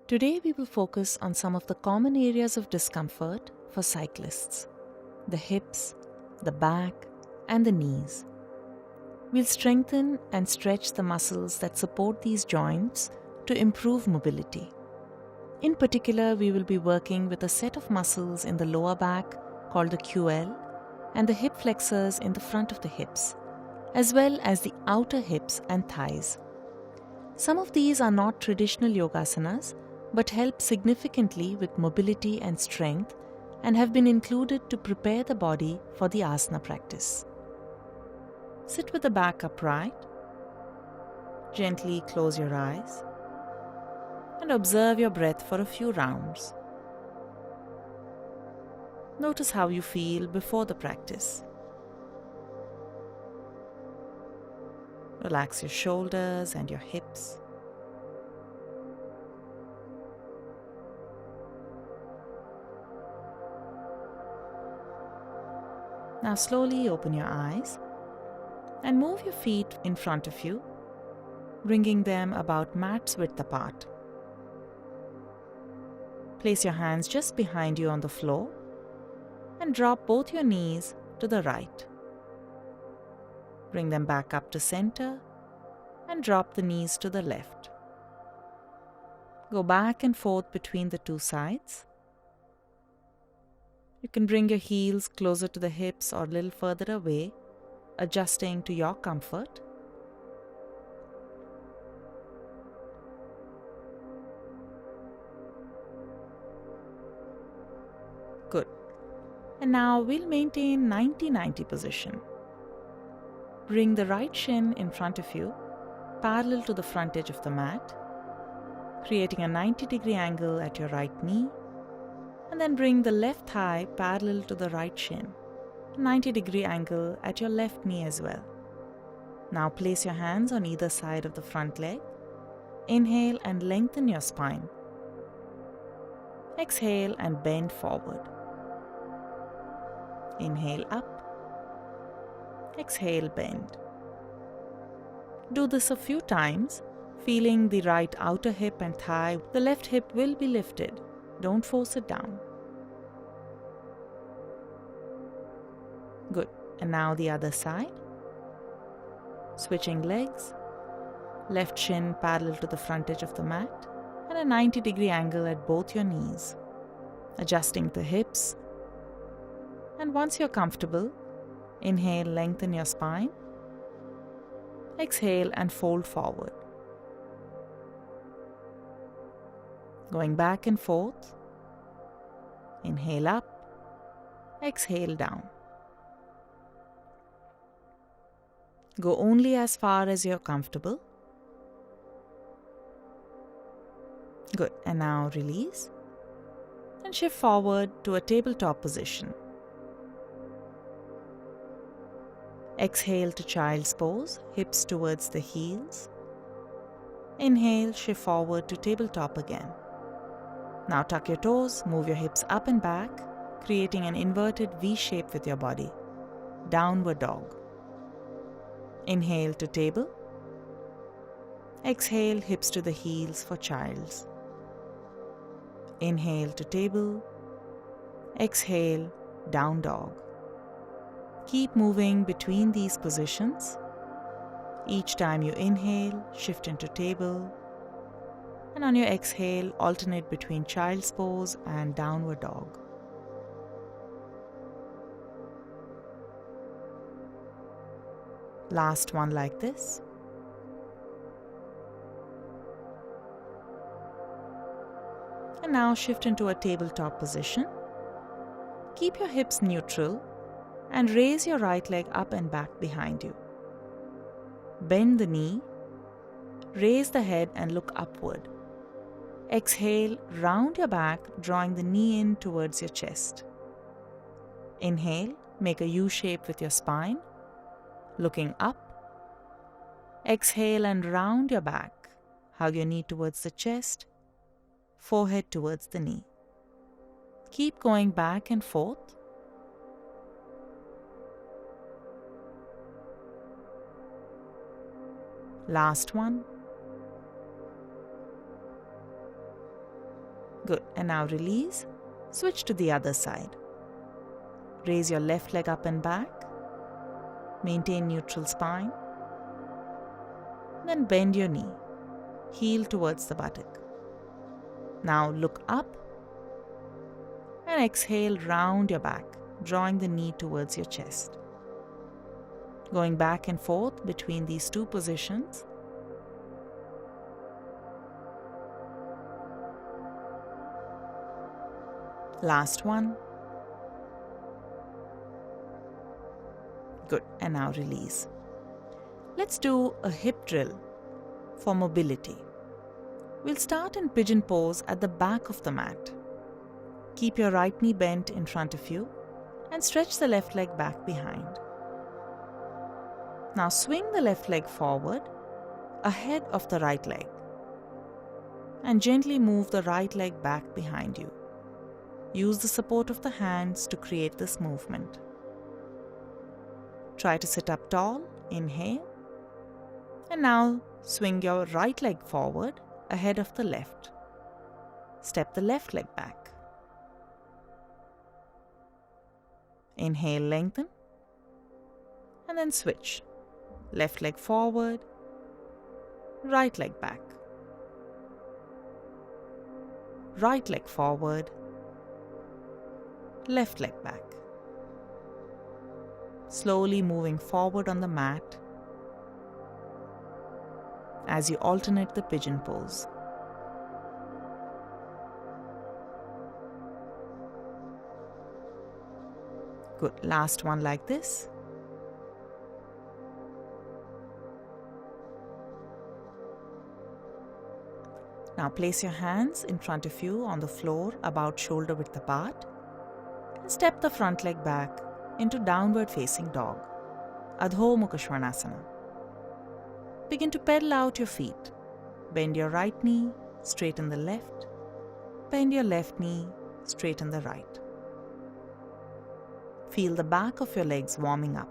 Today we will focus on some of the common areas of discomfort for cyclists: the hips, the back, and the knees. We'll strengthen and stretch the muscles that support these joints to improve mobility. In particular, we will be working with a set of muscles in the lower back called the QL and the hip flexors in the front of the hips, as well as the outer hips and thighs. Some of these are not traditional yogasanas, but help significantly with mobility and strength and have been included to prepare the body for the asana practice. Sit with the back upright. Gently close your eyes and observe your breath for a few rounds. Notice how you feel before the practice. Relax your shoulders and your hips. Now slowly open your eyes and move your feet in front of you, bringing them about mat's width apart. Place your hands just behind you on the floor and drop both your knees to the right. Bring them back up to center and drop the knees to the left. Go back and forth between the two sides. You can bring your heels closer to the hips or a little further away, adjusting to your comfort. Good. And now we'll maintain 90-90 position. Bring the right shin in front of you, parallel to the front edge of the mat, creating a 90-degree angle at your right knee, and then bring the left thigh parallel to the right shin, a 90-degree angle at your left knee as well. Now place your hands on either side of the front leg. Inhale and lengthen your spine. Exhale and bend forward. Inhale up. Exhale, bend. Do this a few times, feeling the right outer hip and thigh. The left hip will be lifted. Don't force it down. Good. And now the other side. Switching legs. Left shin parallel to the front edge of the mat and a 90-degree angle at both your knees. Adjusting the hips. And once you're comfortable, inhale, lengthen your spine. Exhale and fold forward. Going back and forth. Inhale up. Exhale down. Go only as far as you're comfortable. Good. And now release. And shift forward to a tabletop position. Exhale to child's pose, hips towards the heels. Inhale, shift forward to tabletop again. Now tuck your toes, move your hips up and back, creating an inverted V shape with your body. Downward dog. Inhale to table. Exhale, hips to the heels for child's. Inhale to table. Exhale, down dog. Keep moving between these positions. Each time you inhale, shift into table. And on your exhale, alternate between child's pose and downward dog. Last one like this. And now shift into a tabletop position. Keep your hips neutral and raise your right leg up and back behind you. Bend the knee, raise the head and look upward. Exhale, round your back, drawing the knee in towards your chest. Inhale, make a U shape with your spine, looking up. Exhale and round your back, hug your knee towards the chest, forehead towards the knee. Keep going back and forth. Last one. Good. And now release. Switch to the other side. Raise your left leg up and back. Maintain neutral spine. Then bend your knee. Heel towards the buttock. Now look up and exhale, round your back, drawing the knee towards your chest. Going back and forth between these two positions. Last one. Good. And now release. Let's do a hip drill for mobility. We'll start in pigeon pose at the back of the mat. Keep your right knee bent in front of you and stretch the left leg back behind. Now swing the left leg forward, ahead of the right leg, and gently move the right leg back behind you. Use the support of the hands to create this movement. Try to sit up tall, inhale, and now swing your right leg forward, ahead of the left. Step the left leg back. Inhale, lengthen, and then switch. Left leg forward, right leg back. Right leg forward, left leg back. Slowly moving forward on the mat as you alternate the pigeon pose. Good. Last one like this. Now place your hands in front of you on the floor about shoulder width apart and step the front leg back into downward facing dog, Adho Mukha Svanasana. Begin to pedal out your feet. Bend your right knee, straighten the left. Bend your left knee, straighten the right. Feel the back of your legs warming up.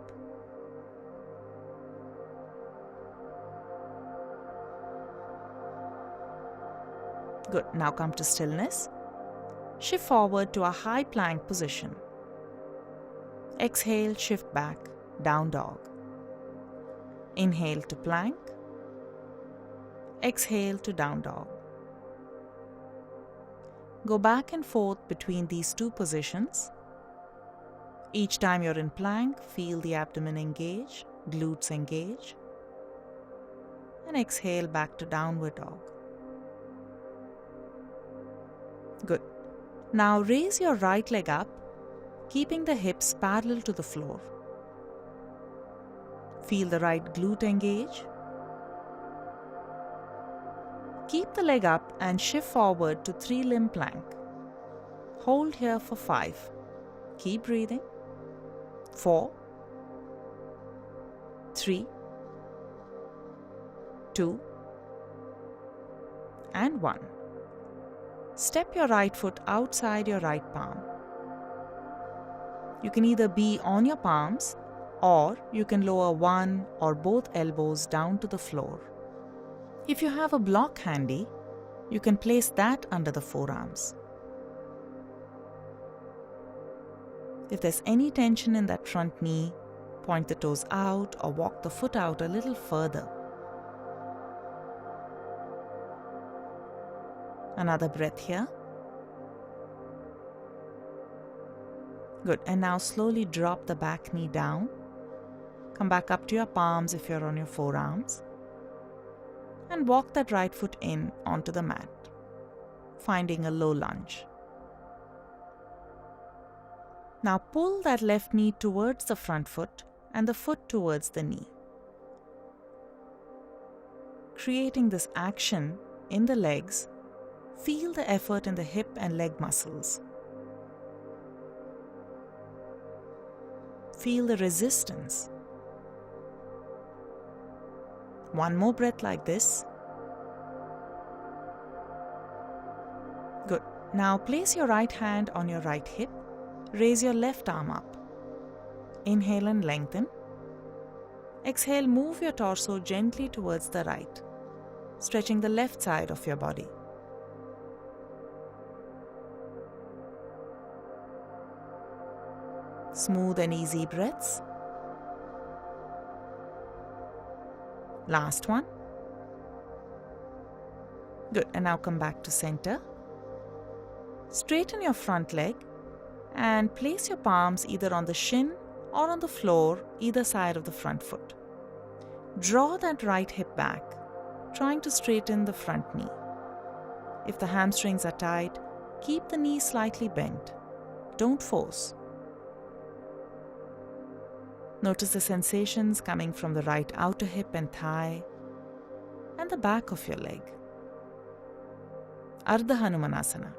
Good. Now come to stillness. Shift forward to a high plank position. Exhale, shift back, down dog. Inhale to plank. Exhale to down dog. Go back and forth between these two positions. Each time you're in plank, feel the abdomen engage, glutes engage, and exhale back to downward dog. Good. Now raise your right leg up, keeping the hips parallel to the floor. Feel the right glute engage. Keep the leg up and shift forward to 3-limb plank. Hold here for 5. Keep breathing. 4, 3, 2, and 1. Step your right foot outside your right palm. You can either be on your palms or you can lower one or both elbows down to the floor. If you have a block handy, you can place that under the forearms. If there's any tension in that front knee, point the toes out or walk the foot out a little further. Another breath here. Good. And now slowly drop the back knee down. Come back up to your palms if you're on your forearms. And walk that right foot in onto the mat, finding a low lunge. Now pull that left knee towards the front foot and the foot towards the knee. Creating this action in the legs, feel the effort in the hip and leg muscles. Feel the resistance. One more breath like this. Good. Now place your right hand on your right hip. Raise your left arm up. Inhale and lengthen. Exhale, move your torso gently towards the right, stretching the left side of your body. Smooth and easy breaths. Last one. Good. And now come back to center. Straighten your front leg and place your palms either on the shin or on the floor, either side of the front foot. Draw that right hip back, trying to straighten the front knee. If the hamstrings are tight, keep the knee slightly bent. Don't force. Notice the sensations coming from the right outer hip and thigh and the back of your leg. Ardha Hanumanasana.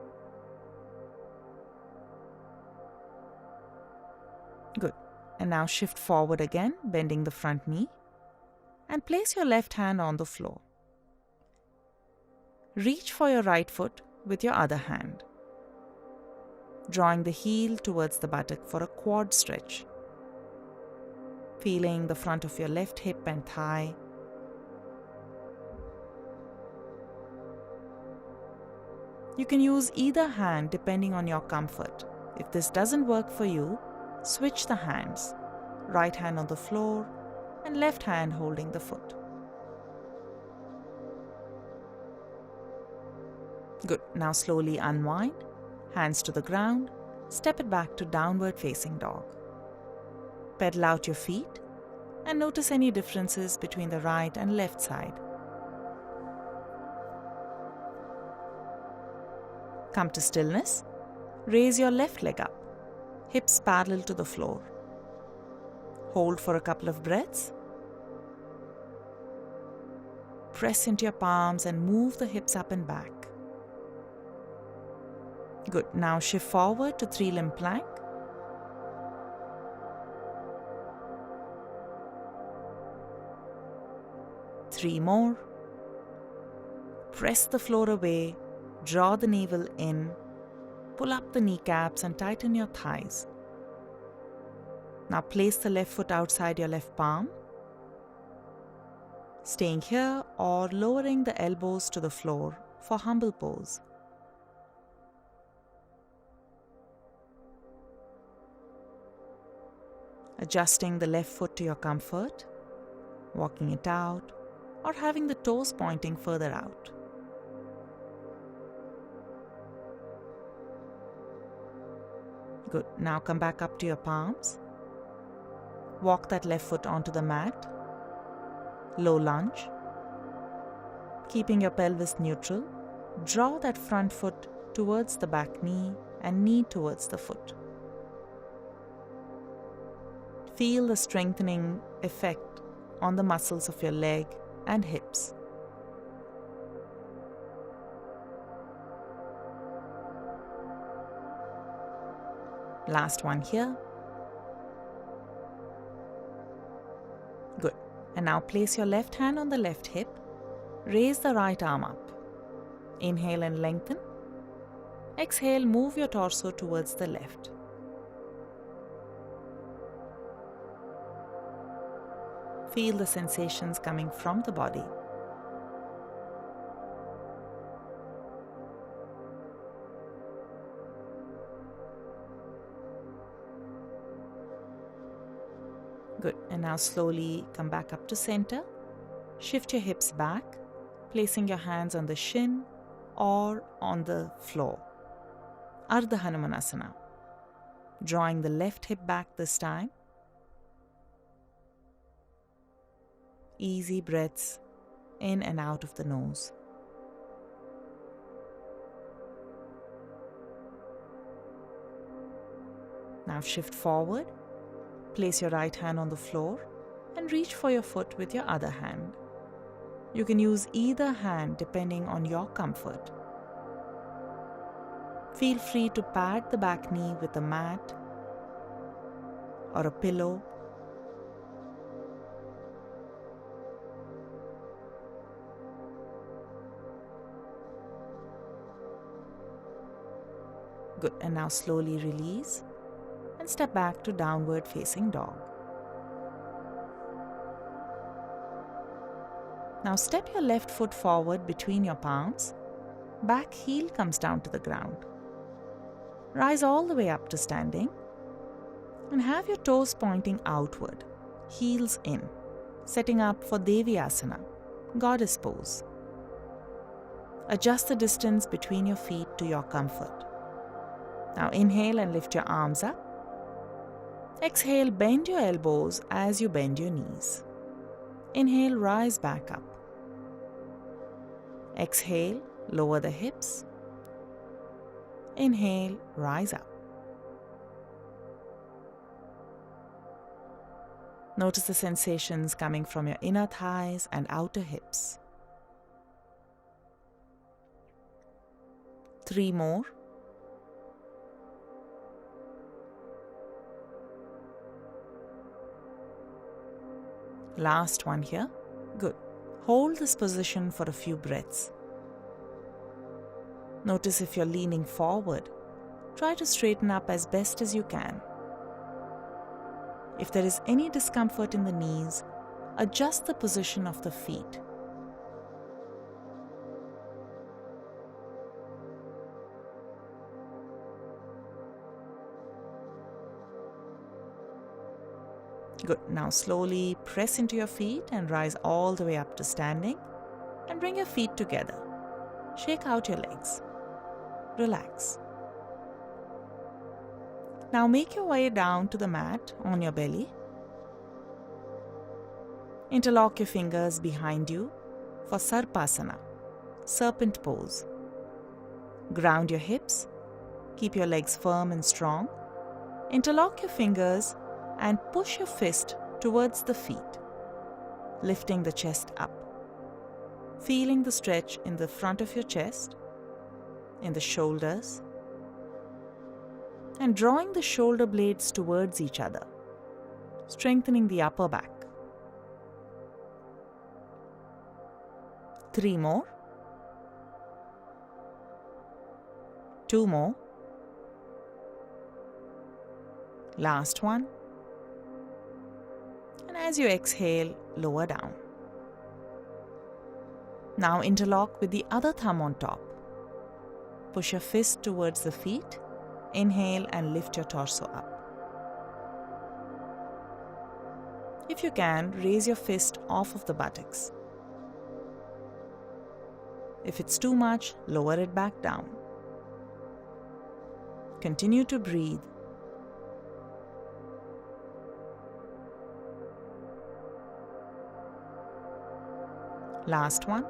Good. And now shift forward again, bending the front knee, and place your left hand on the floor. Reach for your right foot with your other hand, drawing the heel towards the buttock for a quad stretch. Feeling the front of your left hip and thigh. You can use either hand depending on your comfort. If this doesn't work for you, switch the hands. Right hand on the floor and left hand holding the foot. Good. Now slowly unwind, hands to the ground, step it back to downward facing dog. Pedal out your feet and notice any differences between the right and left side. Come to stillness. Raise your left leg up, hips parallel to the floor. Hold for a couple of breaths. Press into your palms and move the hips up and back. Good. Now shift forward to 3-limb plank. Three more. Press the floor away, draw the navel in, pull up the kneecaps and tighten your thighs. Now place the left foot outside your left palm, staying here or lowering the elbows to the floor for humble pose. Adjusting the left foot to your comfort, walking it out, or having the toes pointing further out. Good. Now come back up to your palms. Walk that left foot onto the mat. Low lunge. Keeping your pelvis neutral, draw that front foot towards the back knee and knee towards the foot. Feel the strengthening effect on the muscles of your leg and hips. Last one here. Good. And now place your left hand on the left hip. Raise the right arm up. Inhale and lengthen. Exhale, move your torso towards the left. Feel the sensations coming from the body. Good. And now slowly come back up to center. Shift your hips back, placing your hands on the shin or on the floor. Ardha Hanumanasana. Drawing the left hip back this time. Easy breaths in and out of the nose. Now shift forward. Place your right hand on the floor and reach for your foot with your other hand. You can use either hand depending on your comfort. Feel free to pad the back knee with a mat or a pillow. Good. And now slowly release and step back to downward facing dog. Now step your left foot forward between your palms. Back heel comes down to the ground. Rise all the way up to standing. And have your toes pointing outward, heels in, setting up for Devi Asana, goddess pose. Adjust the distance between your feet to your comfort. Now inhale and lift your arms up. Exhale, bend your elbows as you bend your knees. Inhale, rise back up. Exhale, lower the hips. Inhale, rise up. Notice the sensations coming from your inner thighs and outer hips. 3 more. Last one here. Good. Hold this position for a few breaths. Notice if you're leaning forward, try to straighten up as best as you can. If there is any discomfort in the knees, adjust the position of the feet. Good. Now slowly press into your feet and rise all the way up to standing, and bring your feet together. Shake out your legs. Relax. Now make your way down to the mat on your belly. Interlock your fingers behind you for Sarpasana, serpent pose. Ground your hips. Keep your legs firm and strong. Interlock your fingers and push your fist towards the feet, lifting the chest up. Feeling the stretch in the front of your chest, in the shoulders, and drawing the shoulder blades towards each other, strengthening the upper back. 3 more. 2 more. Last one. And as you exhale, lower down. Now interlock with the other thumb on top. Push your fist towards the feet. Inhale and lift your torso up. If you can, raise your fist off of the buttocks. If it's too much, lower it back down. Continue to breathe. Last one.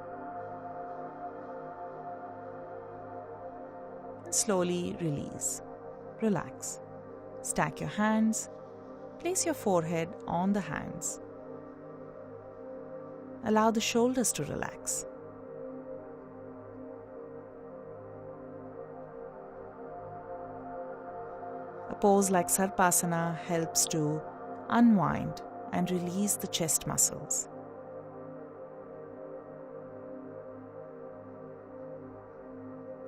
And slowly release. Relax. Stack your hands. Place your forehead on the hands. Allow the shoulders to relax. A pose like Sarpasana helps to unwind and release the chest muscles.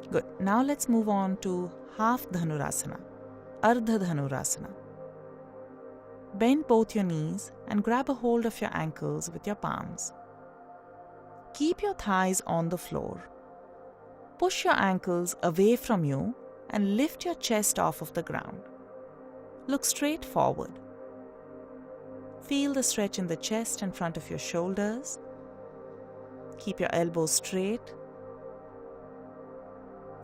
Good. Now let's move on to half Dhanurasana, Ardha Dhanurasana. Bend both your knees and grab a hold of your ankles with your palms. Keep your thighs on the floor. Push your ankles away from you and lift your chest off of the ground. Look straight forward. Feel the stretch in the chest and front of your shoulders. Keep your elbows straight.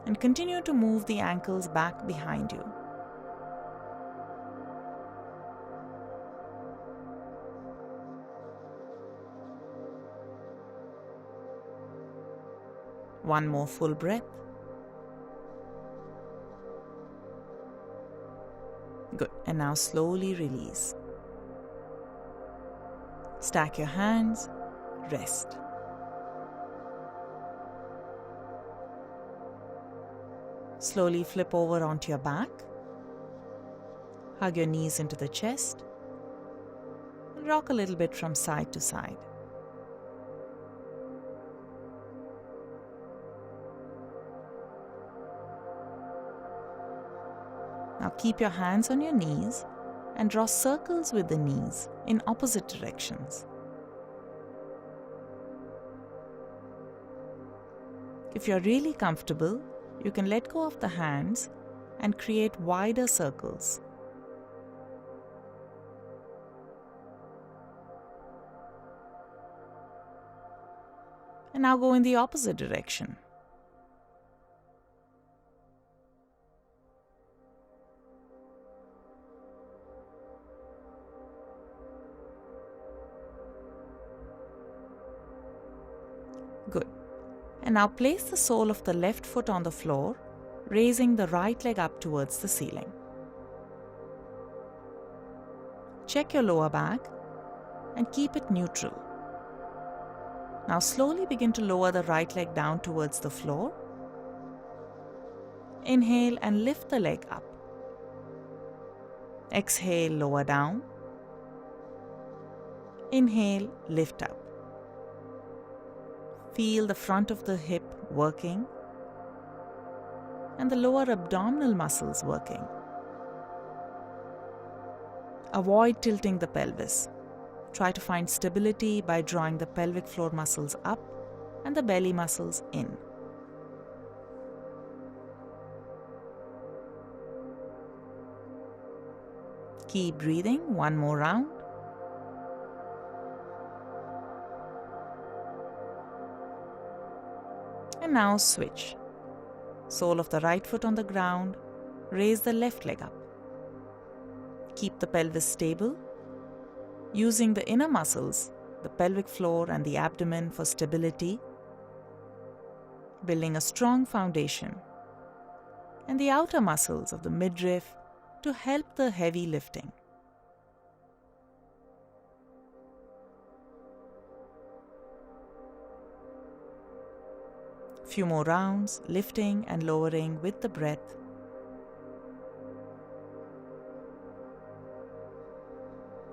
And continue to move the ankles back behind you. One more full breath. Good. And now slowly release. Stack your hands. Rest. Slowly flip over onto your back. Hug your knees into the chest. And rock a little bit from side to side. Now keep your hands on your knees and draw circles with the knees in opposite directions. If you're really comfortable, you can let go of the hands and create wider circles. And now go in the opposite direction. Good. And now place the sole of the left foot on the floor, raising the right leg up towards the ceiling. Check your lower back and keep it neutral. Now slowly begin to lower the right leg down towards the floor. Inhale and lift the leg up. Exhale, lower down. Inhale, lift up. Feel the front of the hip working and the lower abdominal muscles working. Avoid tilting the pelvis. Try to find stability by drawing the pelvic floor muscles up and the belly muscles in. Keep breathing, one more round. And now switch. Sole of the right foot on the ground, raise the left leg up. Keep the pelvis stable, using the inner muscles, the pelvic floor and the abdomen for stability, building a strong foundation, and the outer muscles of the midriff to help the heavy lifting. Few more rounds, lifting and lowering with the breath.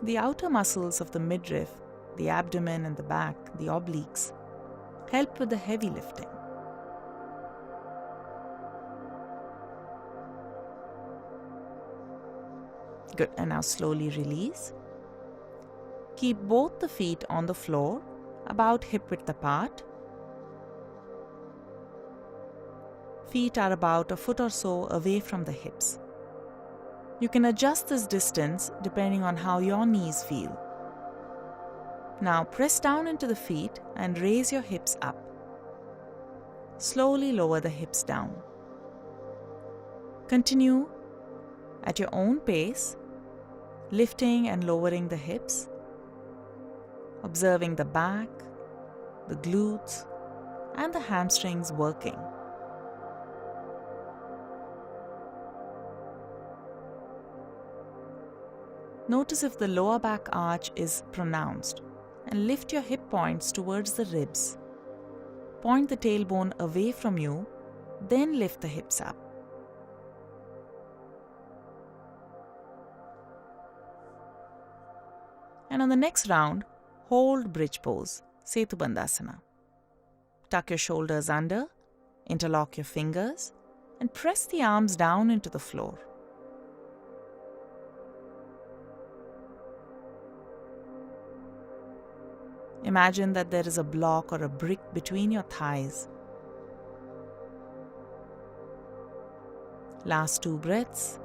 The outer muscles of the midriff, the abdomen and the back, the obliques, help with the heavy lifting. Good, and now slowly release. Keep both the feet on the floor, about hip width apart. Feet are about a foot or so away from the hips. You can adjust this distance depending on how your knees feel. Now press down into the feet and raise your hips up. Slowly lower the hips down. Continue at your own pace, lifting and lowering the hips, observing the back, the glutes, and the hamstrings working. Notice if the lower back arch is pronounced and lift your hip points towards the ribs. Point the tailbone away from you, then lift the hips up. And on the next round, hold bridge pose, Setu Bandhasana. Tuck your shoulders under, interlock your fingers, and press the arms down into the floor. Imagine that there is a block or a brick between your thighs. Last 2 breaths.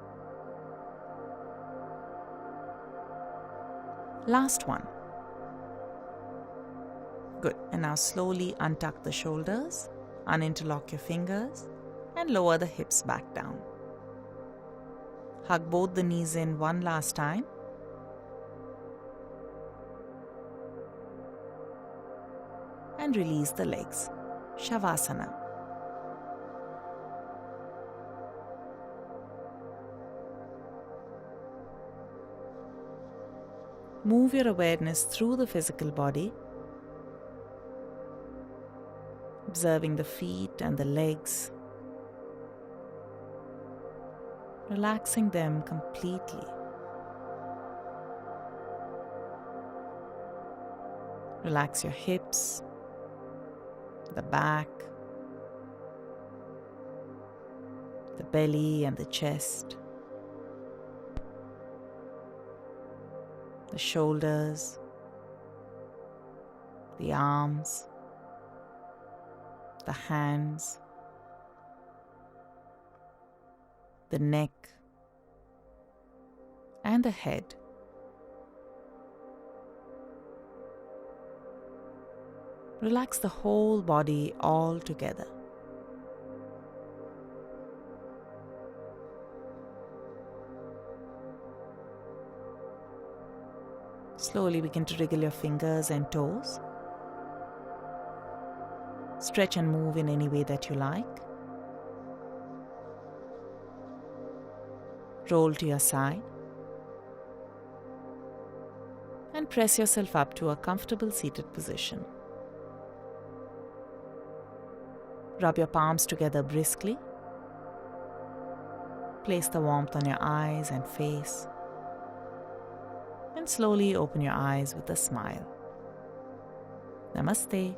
Last one. Good. And now slowly untuck the shoulders, uninterlock your fingers, and lower the hips back down. Hug both the knees in one last time. And release the legs. Shavasana. Move your awareness through the physical body, observing the feet and the legs, relaxing them completely. Relax your hips, the back, the belly and the chest, the shoulders, the arms, the hands, the neck, and the head. Relax the whole body all together. Slowly begin to wriggle your fingers and toes. Stretch and move in any way that you like. Roll to your side. And press yourself up to a comfortable seated position. Rub your palms together briskly. Place the warmth on your eyes and face. And slowly open your eyes with a smile. Namaste.